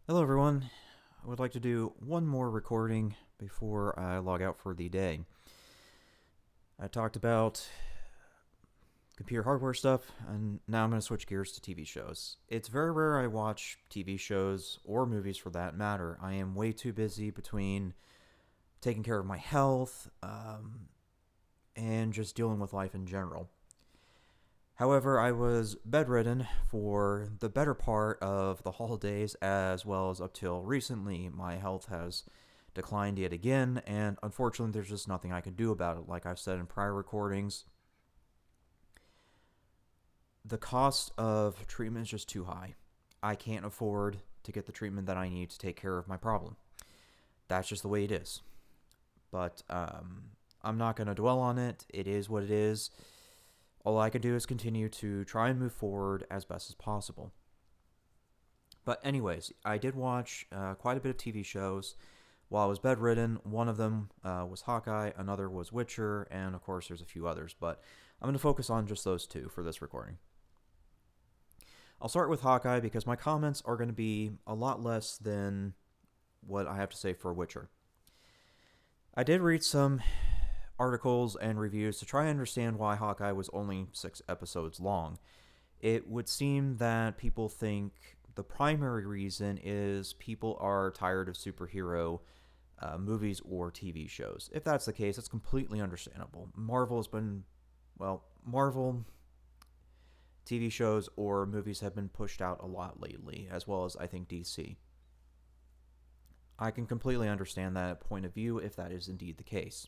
Hello, everyone. I would like to do one more recording before I log out for the day. I talked about computer hardware stuff, and now I'm going to switch gears to TV shows. It's very rare I watch TV shows or movies for that matter. I am way too busy between taking care of my health and just dealing with life in general. However, I was bedridden for the better part of the holidays as well as up till recently. My health has declined yet again, and unfortunately, there's just nothing I can do about it. Like I've said in prior recordings, the cost of treatment is just too high. I can't afford to get the treatment that I need to take care of my problem. That's just the way it is. But I'm not going to dwell on it. It is what it is. All I can do is continue to try and move forward as best as possible. But, anyways, I did watch quite a bit of TV shows while I was bedridden. One of them was Hawkeye, another was Witcher, and of course, there's a few others. But I'm going to focus on just those two for this recording. I'll start with Hawkeye because my comments are going to be a lot less than what I have to say for Witcher. I did read some articles and reviews to try and understand why Hawkeye was only 6 episodes long. It would seem that people think the primary reason is people are tired of superhero movies or TV shows. If that's the case, it's completely understandable. Marvel TV shows or movies have been pushed out a lot lately, as well as I think DC. I can completely understand that point of view if that is indeed the case.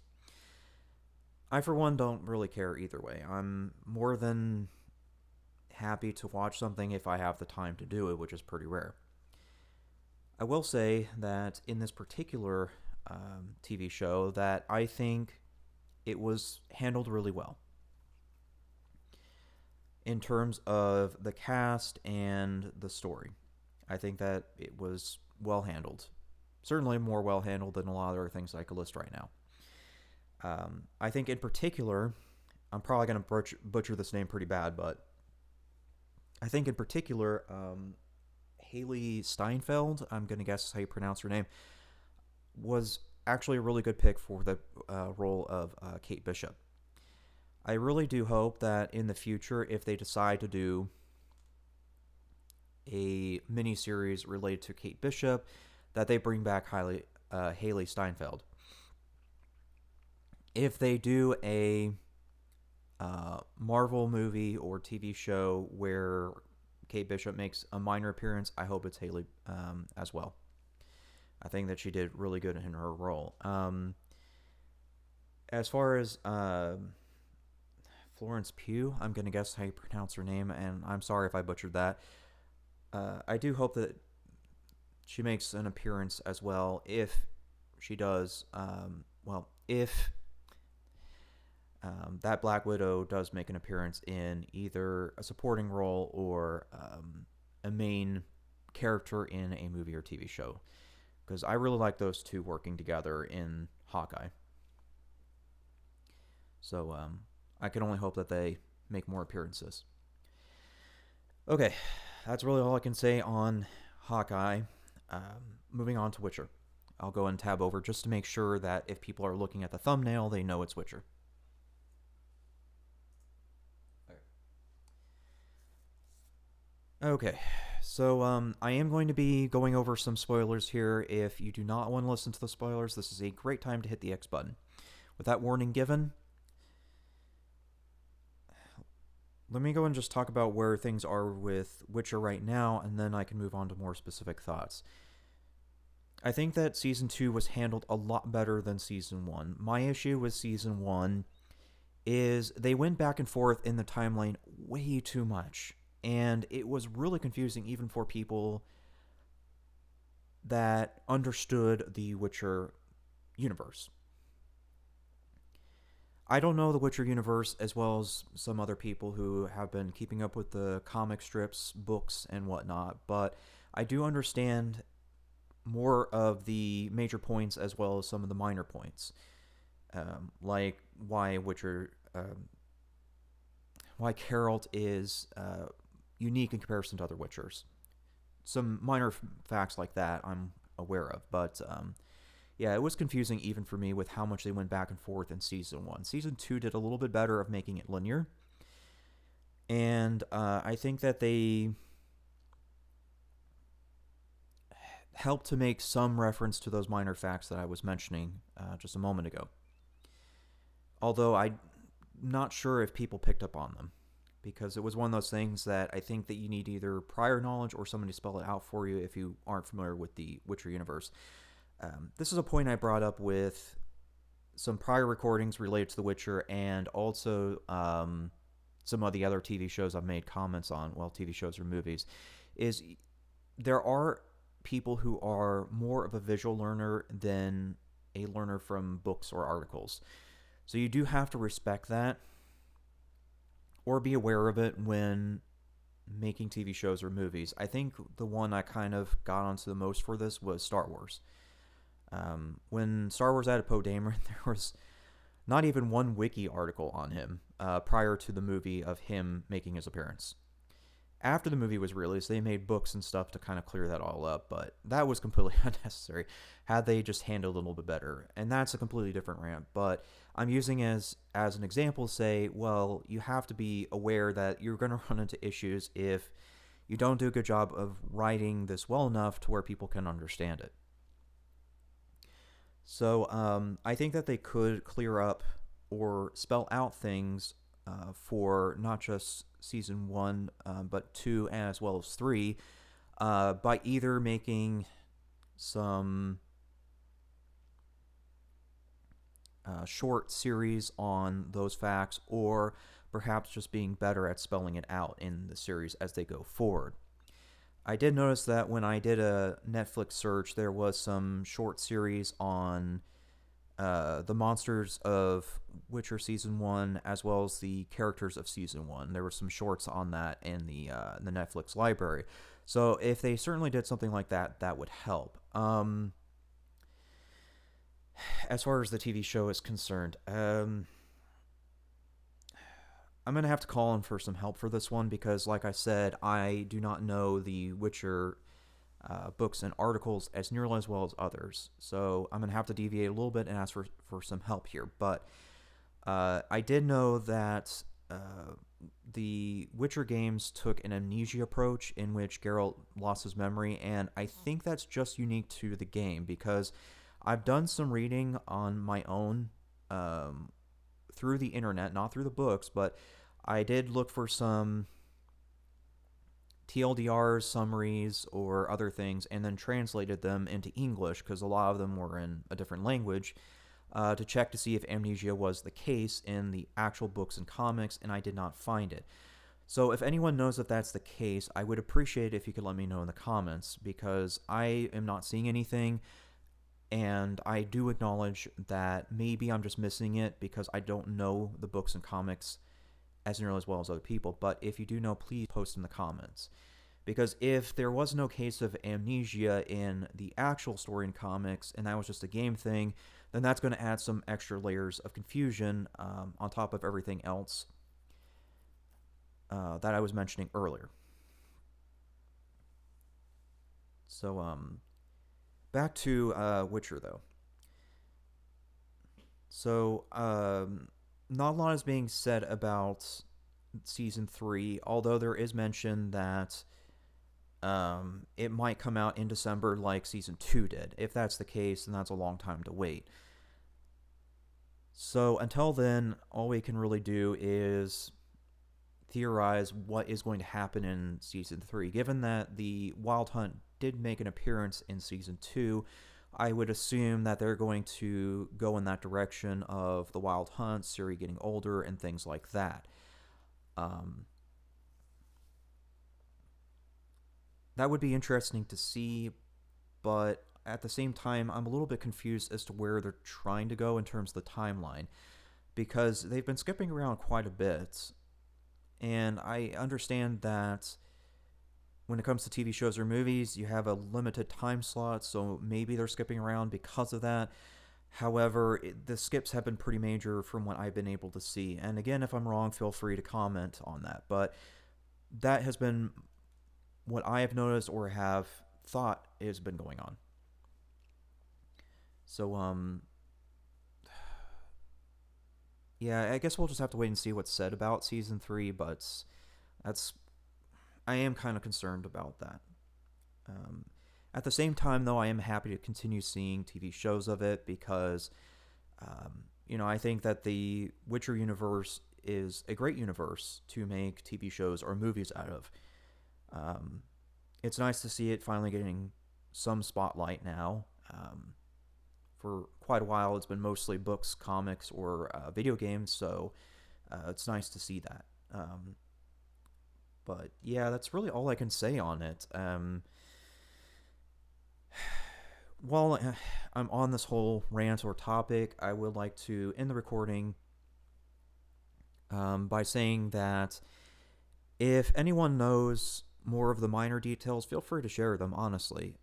I, for one, don't really care either way. I'm more than happy to watch something if I have the time to do it, which is pretty rare. I will say that in this particular TV show, that I think it was handled really well in terms of the cast and the story. I think that it was well handled. Certainly more well handled than a lot of other things I could list right now. I think in particular, I'm probably going to butcher this name pretty bad, but I think in particular, Hailee Steinfeld, I'm going to guess how you pronounce her name, was actually a really good pick for the role of Kate Bishop. I really do hope that in the future, if they decide to do a miniseries related to Kate Bishop, that they bring back Hailee Steinfeld. If they do a Marvel movie or TV show where Kate Bishop makes a minor appearance, I hope it's Hailee as well. I think that she did really good in her role. As far as Florence Pugh, I'm going to guess how you pronounce her name, and I'm sorry if I butchered that. I do hope that she makes an appearance as well. If she does, if that Black Widow does make an appearance in either a supporting role or a main character in a movie or TV show. Because I really like those two working together in Hawkeye. So I can only hope that they make more appearances. Okay, that's really all I can say on Hawkeye. Moving on to Witcher. I'll go and tab over just to make sure that if people are looking at the thumbnail, they know it's Witcher. Okay, so I am going to be going over some spoilers here. If you do not want to listen to the spoilers, this is a great time to hit the X button. With that warning given, let me go and just talk about where things are with Witcher right now, and then I can move on to more specific thoughts. I think that Season 2 was handled a lot better than Season 1. My issue with Season 1 is they went back and forth in the timeline way too much. And it was really confusing even for people that understood the Witcher universe. I don't know the Witcher universe as well as some other people who have been keeping up with the comic strips, books, and whatnot, but I do understand more of the major points as well as some of the minor points, like why why Geralt is unique in comparison to other Witchers. some minor facts like that I'm aware of, but yeah, it was confusing even for me with how much they went back and forth in season 1. Season 2 did a little bit better of making it linear, and I think that they helped to make some reference to those minor facts that I was mentioning just a moment ago. Although I'm not sure if people picked up on them, because it was one of those things that I think that you need either prior knowledge or somebody to spell it out for you if you aren't familiar with the Witcher universe. This is a point I brought up with some prior recordings related to The Witcher, and also some of the other TV shows I've made comments on, well, TV shows or movies, is there are people who are more of a visual learner than a learner from books or articles. So you do have to respect that, or be aware of it when making TV shows or movies. I think the one I kind of got onto the most for this was Star Wars. When Star Wars added Poe Dameron, there was not even one wiki article on him prior to the movie of him making his appearance. After the movie was released, they made books and stuff to kind of clear that all up, but that was completely unnecessary had they just handled it a little bit better. And that's a completely different rant, but I'm using as an example to say, well, you have to be aware that you're going to run into issues if you don't do a good job of writing this well enough to where people can understand it. So I think that they could clear up or spell out things for not just season 1, but 2 as well as 3, by either making some short series on those facts, or perhaps just being better at spelling it out in the series as they go forward. I did notice that when I did a Netflix search, there was some short series on the monsters of Witcher Season 1, as well as the characters of Season 1. There were some shorts on that in the Netflix library. So if they certainly did something like that, that would help. As far as the TV show is concerned, I'm going to have to call in for some help for this one because, like I said, I do not know the Witcher books and articles as nearly as well as others. So I'm going to have to deviate a little bit and ask for some help here. But I did know that the Witcher games took an amnesia approach in which Geralt lost his memory, and I think that's just unique to the game because I've done some reading on my own through the internet, not through the books, but I did look for some TLDR summaries or other things and then translated them into English because a lot of them were in a different language to check to see if amnesia was the case in the actual books and comics, and I did not find it. So if anyone knows if that's the case, I would appreciate it if you could let me know in the comments because I am not seeing anything. And I do acknowledge that maybe I'm just missing it because I don't know the books and comics as nearly as well as other people. But if you do know, please post in the comments. Because if there was no case of amnesia in the actual story and comics, and that was just a game thing, then that's going to add some extra layers of confusion on top of everything else that I was mentioning earlier. So, back to Witcher, though. So, not a lot is being said about Season 3, although there is mention that it might come out in December like Season 2 did. If that's the case, then that's a long time to wait. So, until then, all we can really do is theorize what is going to happen in Season 3. Given that the Wild Hunt did make an appearance in Season 2, I would assume that they're going to go in that direction of the Wild Hunt, Ciri getting older, and things like that. That would be interesting to see, but at the same time, I'm a little bit confused as to where they're trying to go in terms of the timeline, because they've been skipping around quite a bit, and I understand that when it comes to TV shows or movies, you have a limited time slot, so maybe they're skipping around because of that. However, the skips have been pretty major from what I've been able to see. And again, if I'm wrong, feel free to comment on that. But that has been what I have noticed or have thought has been going on. So, yeah, I guess we'll just have to wait and see what's said about season 3, but that's I am kind of concerned about that. Um, at the same time, though, I am happy to continue seeing TV shows of it because, I think that the Witcher universe is a great universe to make TV shows or movies out of. Um, it's nice to see it finally getting some spotlight now. For quite a while, it's been mostly books, comics, or video games, so it's nice to see that. But yeah, that's really all I can say on it. While I'm on this whole rant or topic, I would like to end the recording by saying that if anyone knows more of the minor details, feel free to share them, honestly.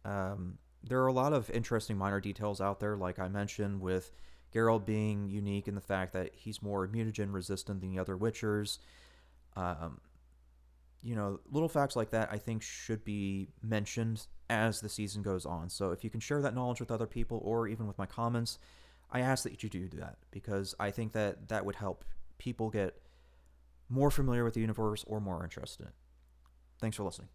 There are a lot of interesting minor details out there, like I mentioned, with Geralt being unique in the fact that he's more mutagen resistant than the other Witchers. Um, little facts like that I think should be mentioned as the season goes on. So if you can share that knowledge with other people or even with my comments, I ask that you do that because I think that that would help people get more familiar with the universe or more interested in it. Thanks for listening.